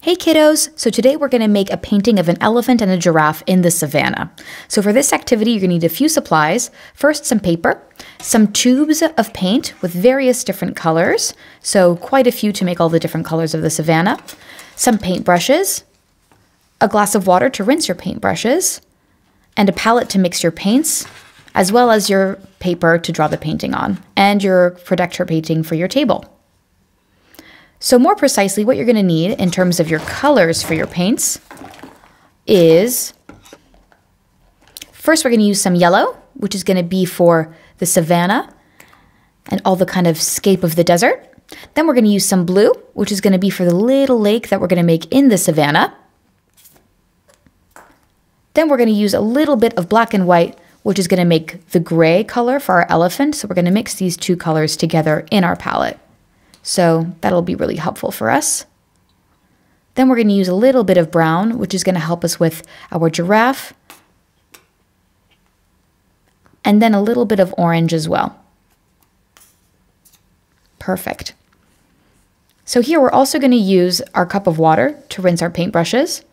Hey kiddos! So today we're going to make a painting of an elephant and a giraffe in the savanna. So for this activity, you're going to need a few supplies. First, some paper, some tubes of paint with various different colors. So quite a few to make all the different colors of the savanna. Some paintbrushes, a glass of water to rinse your paintbrushes, and a palette to mix your paints, as well as your paper to draw the painting on, and your protector painting for your table. So more precisely, what you're going to need in terms of your colors for your paints is, first we're going to use some yellow, which is going to be for the savanna and all the kind of scape of the desert. Then we're going to use some blue, which is going to be for the little lake that we're going to make in the savanna. Then we're going to use a little bit of black and white, which is going to make the gray color for our elephant. So we're going to mix these two colors together in our palette. So that'll be really helpful for us. Then we're going to use a little bit of brown, which is going to help us with our giraffe. And then a little bit of orange as well. Perfect. So here we're also going to use our cup of water to rinse our paintbrushes,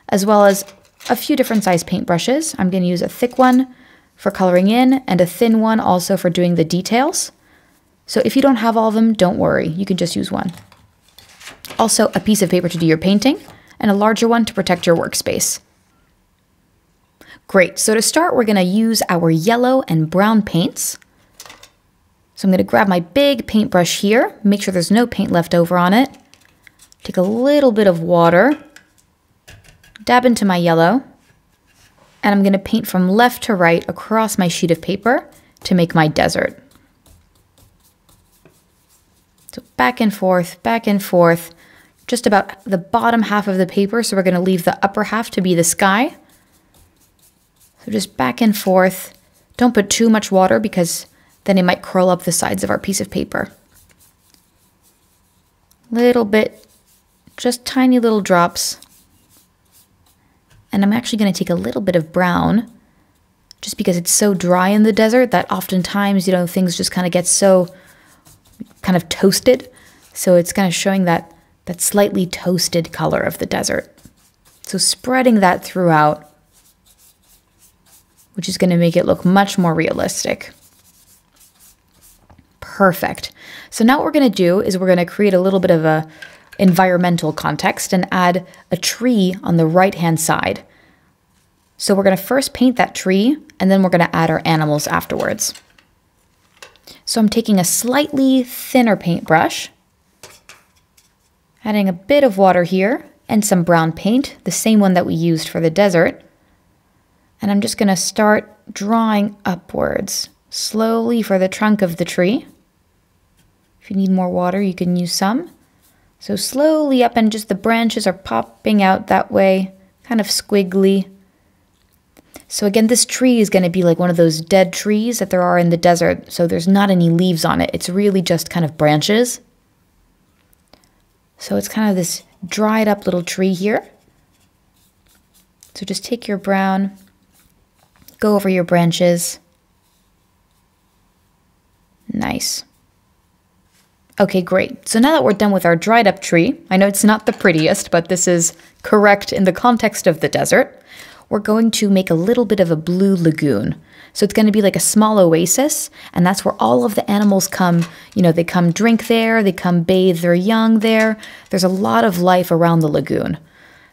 as well as a few different size paintbrushes. I'm going to use a thick one for coloring in and a thin one also for doing the details. So if you don't have all of them, don't worry, you can just use one. Also a piece of paper to do your painting and a larger one to protect your workspace. Great, so to start, we're gonna use our yellow and brown paints. So I'm gonna grab my big paintbrush here, make sure there's no paint left over on it. Take a little bit of water, dab into my yellow, and I'm gonna paint from left to right across my sheet of paper to make my desert. So back and forth, just about the bottom half of the paper. So we're going to leave the upper half to be the sky. So just back and forth. Don't put too much water because then it might curl up the sides of our piece of paper. Little bit, just tiny little drops. And I'm actually going to take a little bit of brown just because it's so dry in the desert that oftentimes, things just kind of get so kind of toasted. So it's kind of showing that slightly toasted color of the desert. So spreading that throughout, which is going to make it look much more realistic. Perfect. So now what we're going to do is we're going to create a little bit of a environmental context and add a tree on the right-hand side. So we're going to first paint that tree and then we're going to add our animals afterwards. So I'm taking a slightly thinner paintbrush, adding a bit of water here and some brown paint, the same one that we used for the desert. And I'm just going to start drawing upwards slowly for the trunk of the tree. If you need more water, you can use some. So slowly up, and just the branches are popping out that way, kind of squiggly. So again, this tree is going to be like one of those dead trees that there are in the desert. So there's not any leaves on it. It's really just kind of branches. So it's kind of this dried up little tree here. So just take your brown, go over your branches. Nice. Okay, great. So now that we're done with our dried up tree, I know it's not the prettiest, but this is correct in the context of the desert. We're going to make a little bit of a blue lagoon. So it's going to be like a small oasis, and that's where all of the animals come. They come drink there, they come bathe their young there. There's a lot of life around the lagoon.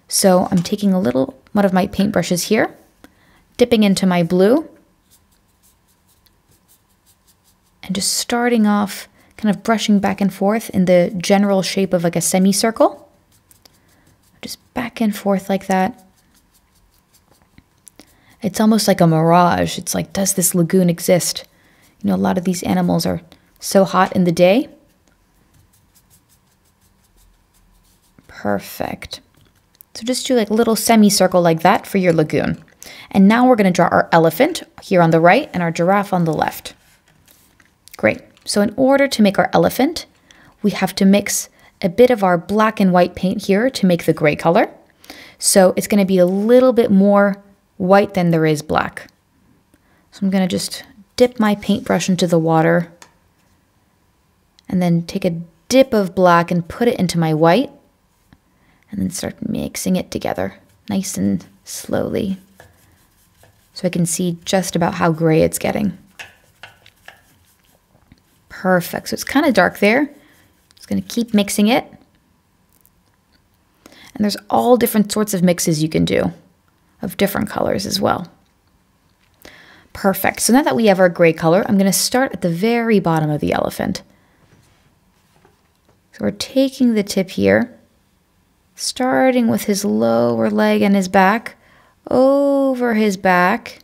So I'm taking a little one of my paintbrushes here, dipping into my blue, and just starting off, kind of brushing back and forth in the general shape of like a semicircle. Just back and forth like that. It's almost like a mirage. It's like, does this lagoon exist? A lot of these animals are so hot in the day. Perfect. So just do like a little semicircle like that for your lagoon. And now we're going to draw our elephant here on the right and our giraffe on the left. Great. So in order to make our elephant, we have to mix a bit of our black and white paint here to make the gray color. So it's going to be a little bit more white than there is black. So I'm going to just dip my paintbrush into the water and then take a dip of black and put it into my white and then start mixing it together nice and slowly so I can see just about how gray it's getting. Perfect. So it's kind of dark there. Just going to keep mixing it. And there's all different sorts of mixes you can do of different colors as well. Perfect. So now that we have our gray color, I'm going to start at the very bottom of the elephant. So we're taking the tip here, starting with his lower leg and his back, over his back,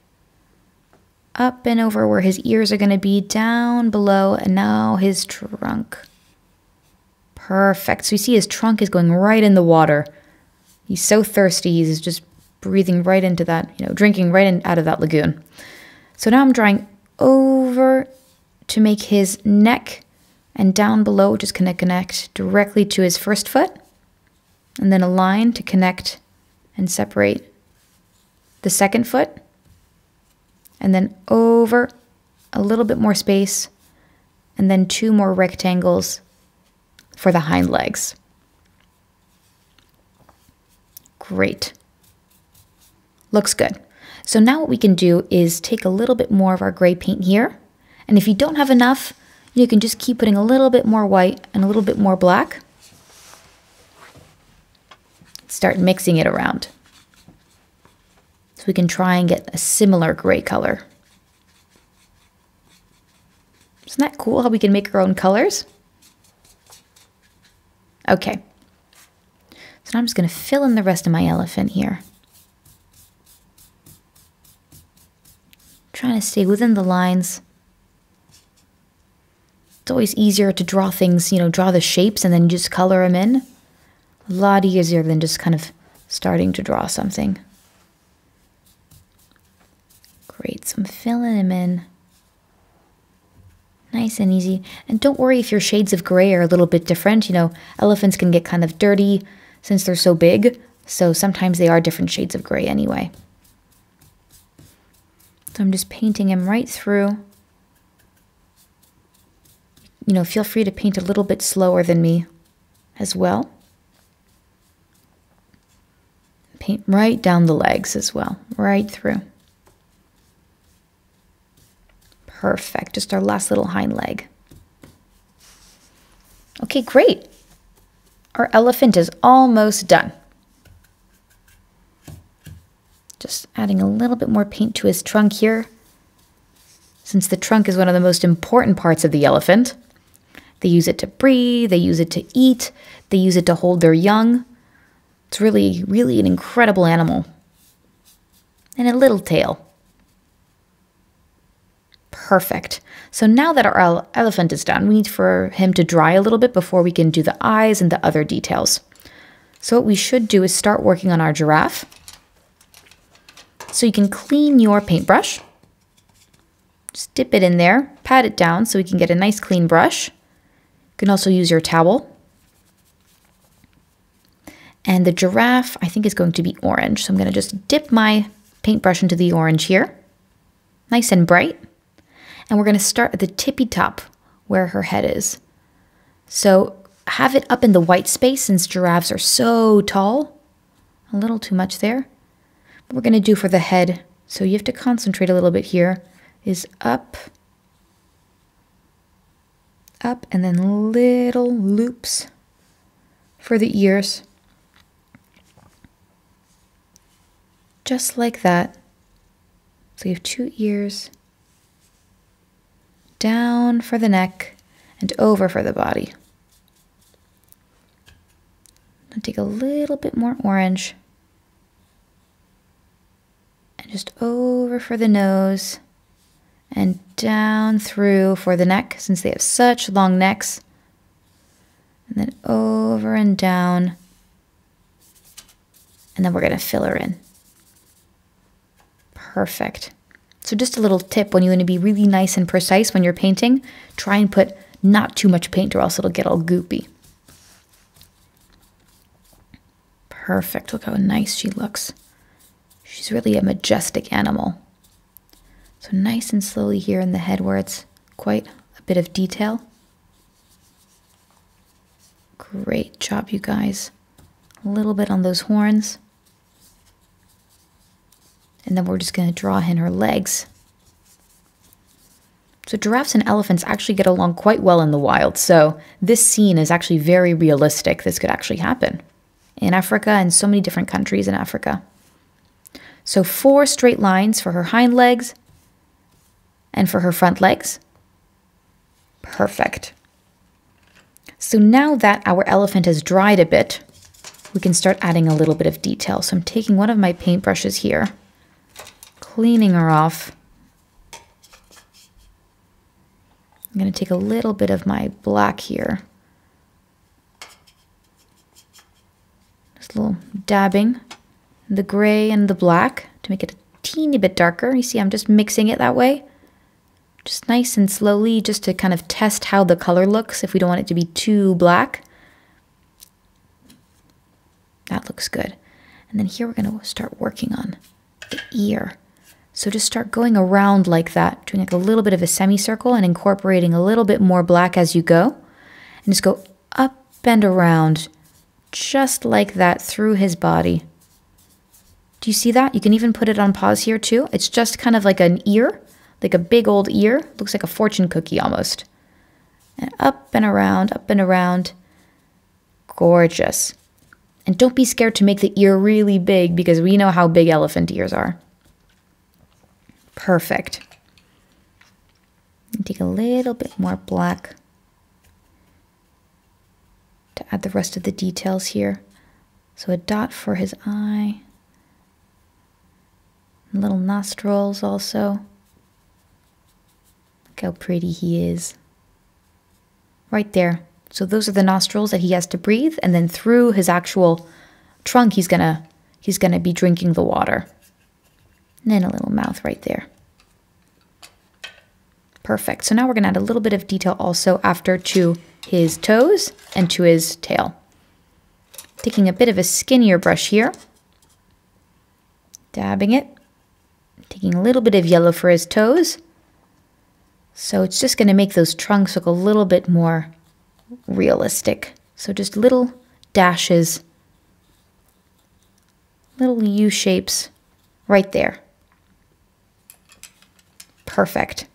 up and over where his ears are going to be, down below, and now his trunk. Perfect. So you see his trunk is going right in the water. He's so thirsty, he's just breathing right into that, drinking right out of that lagoon. So now I'm drawing over to make his neck, and down below, just connect directly to his first foot, and then a line to connect and separate the second foot, and then over a little bit more space, and then 2 more rectangles for the hind legs. Great. Looks good. So now what we can do is take a little bit more of our gray paint here, and if you don't have enough, you can just keep putting a little bit more white and a little bit more black. Start mixing it around so we can try and get a similar gray color. Isn't that cool how we can make our own colors? Okay. So now I'm just going to fill in the rest of my elephant here. Trying to stay within the lines. It's always easier to draw things, draw the shapes and then just color them in. A lot easier than just kind of starting to draw something. Great, so I'm filling them in. Nice and easy. And don't worry if your shades of gray are a little bit different. Elephants can get kind of dirty since they're so big, so sometimes they are different shades of gray anyway. So I'm just painting him right through. Feel free to paint a little bit slower than me as well. Paint right down the legs as well, right through. Perfect, just our last little hind leg. Okay, great. Our elephant is almost done. Just adding a little bit more paint to his trunk here. Since the trunk is one of the most important parts of the elephant. They use it to breathe, they use it to eat, they use it to hold their young. It's really, really an incredible animal. And a little tail. Perfect. So now that our elephant is done, we need for him to dry a little bit before we can do the eyes and the other details. So what we should do is start working on our giraffe. So you can clean your paintbrush. Just dip it in there, pat it down so we can get a nice clean brush. You can also use your towel. And the giraffe, I think, is going to be orange. So I'm going to just dip my paintbrush into the orange here. Nice and bright. And we're going to start at the tippy top where her head is. So have it up in the white space since giraffes are so tall. A little too much there. What we're going to do for the head, so you have to concentrate a little bit here, is up, up, and then little loops for the ears. Just like that. So you have 2 ears, down for the neck, and over for the body. I'll take a little bit more orange. And just over for the nose, and down through for the neck, since they have such long necks. And then over and down. And then we're going to fill her in. Perfect. So just a little tip, when you want to be really nice and precise when you're painting, try and put not too much paint or else it'll get all goopy. Perfect. Look how nice she looks. She's really a majestic animal. So nice and slowly here in the head where it's quite a bit of detail. Great job, you guys. A little bit on those horns. And then we're just going to draw in her legs. So giraffes and elephants actually get along quite well in the wild. So this scene is actually very realistic. This could actually happen in Africa and so many different countries in Africa. So 4 straight lines for her hind legs and for her front legs. Perfect. So now that our elephant has dried a bit, we can start adding a little bit of detail. So I'm taking one of my paintbrushes here, cleaning her off. I'm going to take a little bit of my black here. Just a little dabbing the gray and the black to make it a teeny bit darker. You see, I'm just mixing it that way. Just nice and slowly, just to kind of test how the color looks if we don't want it to be too black. That looks good. And then here we're going to start working on the ear. So just start going around like that, doing like a little bit of a semicircle and incorporating a little bit more black as you go. And just go up and around, just like that through his body. Do you see that? You can even put it on pause here too. It's just kind of like an ear, like a big old ear. Looks like a fortune cookie almost. And up and around, up and around. Gorgeous. And don't be scared to make the ear really big because we know how big elephant ears are. Perfect. And take a little bit more black to add the rest of the details here. So a dot for his eye. Little nostrils also. Look how pretty he is. Right there. So those are the nostrils that he has to breathe, and then through his actual trunk he's gonna be drinking the water. And then a little mouth right there. Perfect. So now we're gonna add a little bit of detail also after to his toes and to his tail. Taking a bit of a skinnier brush here. Dabbing it. Taking a little bit of yellow for his toes. So it's just going to make those trunks look a little bit more realistic. So just little dashes, little U shapes right there. Perfect.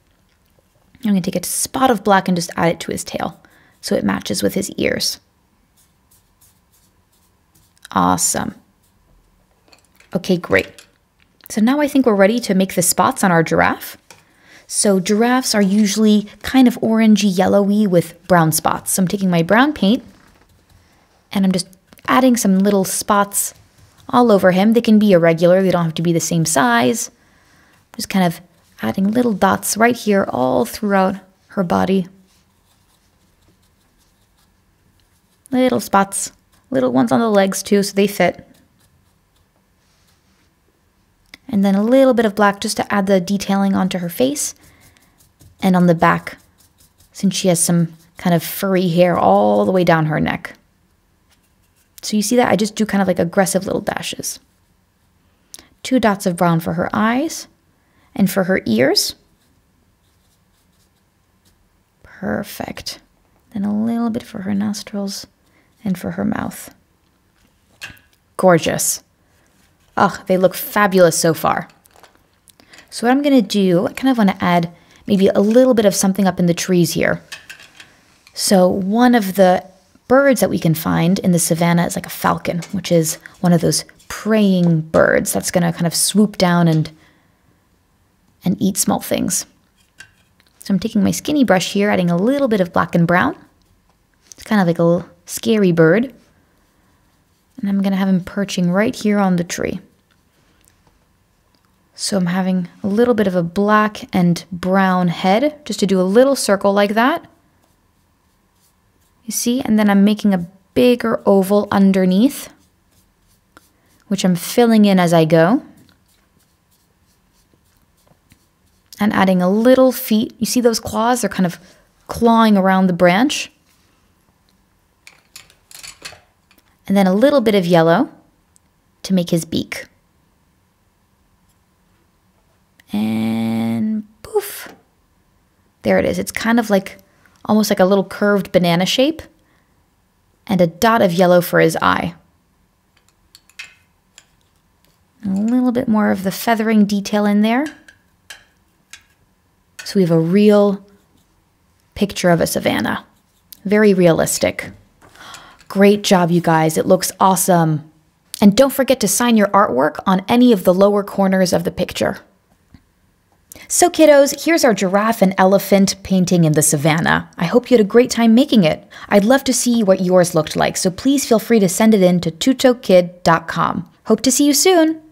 I'm going to take a spot of black and just add it to his tail so it matches with his ears. Awesome. Okay, great. So now I think we're ready to make the spots on our giraffe. So giraffes are usually kind of orangey yellowy with brown spots. So I'm taking my brown paint and I'm just adding some little spots all over him. They can be irregular, they don't have to be the same size. Just kind of adding little dots right here all throughout her body. Little spots, little ones on the legs too so they fit. And then a little bit of black just to add the detailing onto her face and on the back, since she has some kind of furry hair all the way down her neck. So you see that? I just do kind of like aggressive little dashes. 2 dots of brown for her eyes and for her ears. Perfect. Then a little bit for her nostrils and for her mouth. Gorgeous. Oh, they look fabulous so far. So what I'm going to do, I kind of want to add maybe a little bit of something up in the trees here. So one of the birds that we can find in the savannah is like a falcon, which is one of those preying birds that's going to kind of swoop down and eat small things. So I'm taking my skinny brush here, adding a little bit of black and brown. It's kind of like a little scary bird. And I'm going to have him perching right here on the tree. So I'm having a little bit of a black and brown head, just to do a little circle like that. You see? And then I'm making a bigger oval underneath, which I'm filling in as I go. And adding a little feet. You see those claws? They're kind of clawing around the branch. And then a little bit of yellow to make his beak. And poof. There it is. It's kind of like, almost like a little curved banana shape. And a dot of yellow for his eye. A little bit more of the feathering detail in there. So we have a real picture of a savanna. Very realistic. Great job, you guys. It looks awesome. And don't forget to sign your artwork on any of the lower corners of the picture. So kiddos, here's our giraffe and elephant painting in the savanna. I hope you had a great time making it. I'd love to see what yours looked like, so please feel free to send it in to tutokid.com. Hope to see you soon!